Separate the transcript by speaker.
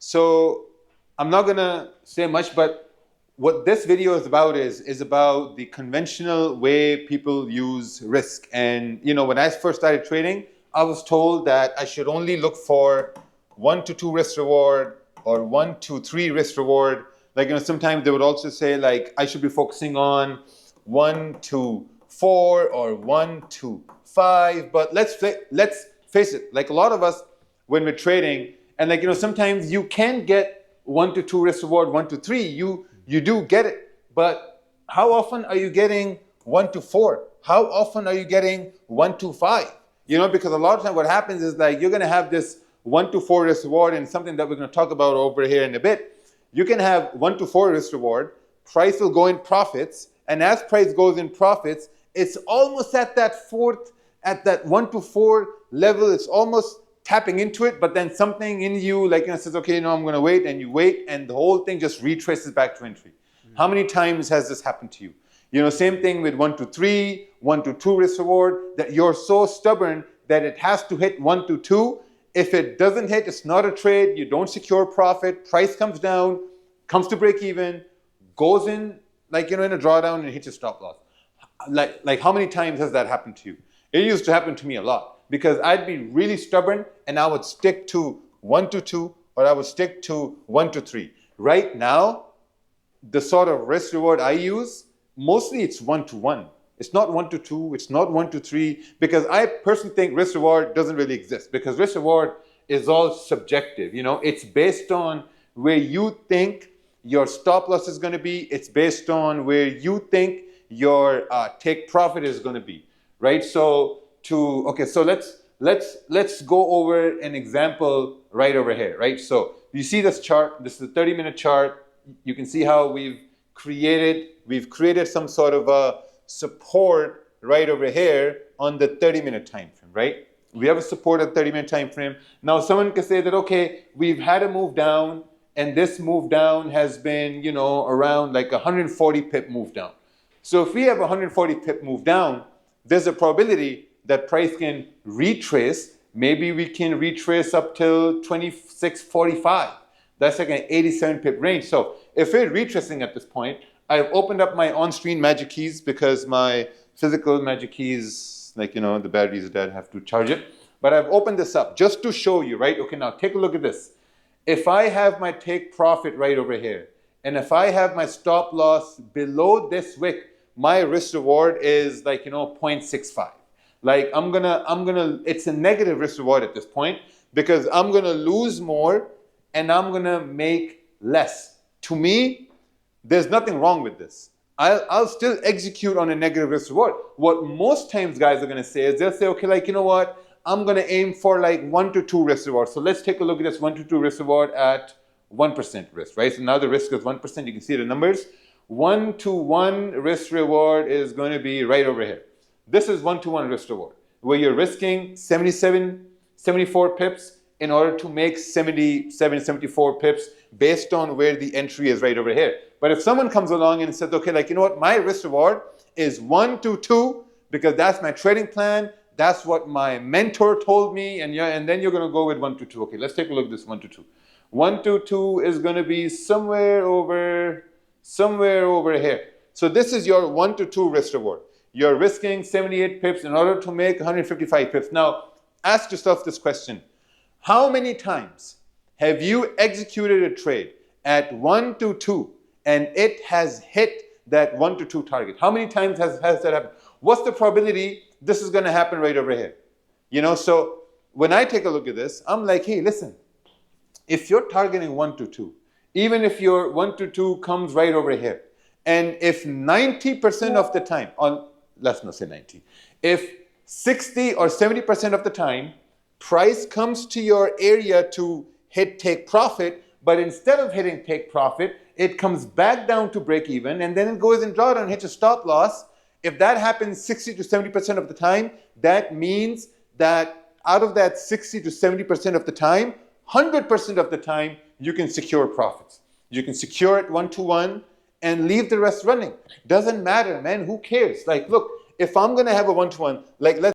Speaker 1: So I'm not gonna say much, but what this video is about is about the conventional way people use risk. And when I first started trading, I was told that I should only look for 1 to 2 risk reward or 1 to 3 risk reward. Sometimes they would also say I should be focusing on 1 to 4 or 1 to 5. But let's face it, a lot of us when we're trading, and sometimes you can get 1 to 2 risk reward, 1 to 3. You do get it, but how often are you getting 1 to 4? How often are you getting 1 to 5? Because a lot of times what happens is you're going to have this 1 to 4 risk reward, and something that we're going to talk about over here in a bit. You can have 1 to 4 risk reward, price will go in profits, and as price goes in profits, it's almost at that 1 to 4 level, it's almost tapping into it, but then something in you says, okay, no, I'm going to wait, and you wait, and the whole thing just retraces back to entry. How many times has this happened to you? Same thing with 1 to 3, 1 to 2 risk reward, that you're so stubborn that it has to hit 1 to 2. If it doesn't hit, it's not a trade, you don't secure profit, price comes down, comes to break even, goes in in a drawdown and hits your stop loss. How many times has that happened to you? It used to happen to me a lot, because I'd be really stubborn and I would stick to 1 to 2 or I would stick to 1 to 3. Right now, the sort of risk reward I use, mostly it's 1 to 1. It's not 1 to 2, it's not 1 to 3, because I personally think risk reward doesn't really exist, because risk reward is all subjective. It's based on where you think your stop loss is going to be. It's based on where you think your take profit is going to be, right? So let's go over an example right over here, right? So you see this chart. This is a 30-minute chart. You can see how we've created some sort of a support right over here on the 30-minute time frame, right? We have a support at 30-minute time frame. Now someone can say that, okay, we've had a move down, and this move down has been, around 140 pip move down. So if we have a 140 pip move down, there's a probability that price can retrace. Maybe we can retrace up till 26.45. That's an 87 pip range. So if we're retracing at this point, I've opened up my on-screen magic keys, because my physical magic keys, the batteries are dead, I have to charge it. But I've opened this up just to show you, right? Okay, now take a look at this. If I have my take profit right over here, and if I have my stop loss below this wick, my risk reward is 0.65. It's a negative risk reward at this point, because I'm gonna lose more and I'm gonna make less. To me, there's nothing wrong with this. I'll still execute on a negative risk reward. What most times guys are gonna say is they'll say, okay, you know what? I'm gonna aim for 1 to 2 risk reward. So let's take a look at this 1 to 2 risk reward at 1% risk, right? So now the risk is 1%. You can see the numbers. 1 to 1 risk reward is going to be right over here. This is 1 to 1 risk reward, where you're risking 74 pips in order to make 74 pips based on where the entry is right over here. But if someone comes along and says, okay, you know what, my risk reward is 1 to 2, because that's my trading plan, that's what my mentor told me, and then you're going to go with 1 to 2. Okay, let's take a look at this 1 to 2. 1 to 2 is going to be somewhere over here. So this is your 1 to 2 risk reward. You're risking 78 pips in order to make 155 pips. Now, ask yourself this question. How many times have you executed a trade at 1 to 2 and it has hit that 1 to 2 target? How many times has that happened? What's the probability this is going to happen right over here? So when I take a look at this, I'm like, hey, listen, if you're targeting 1 to 2, even if your 1 to 2 comes right over here, and if 90% of the time, let's not say 90, if 60 or 70% of the time, price comes to your area to hit take profit, but instead of hitting take profit, it comes back down to break even, and then it goes in drawdown and hits a stop loss. If that happens 60 to 70% of the time, that means that out of that 60 to 70% of the time, 100% of the time, you can secure profits. You can secure it 1 to 1 and leave the rest running. Doesn't matter, man. Who cares? Look, if I'm going to have a 1 to 1, let's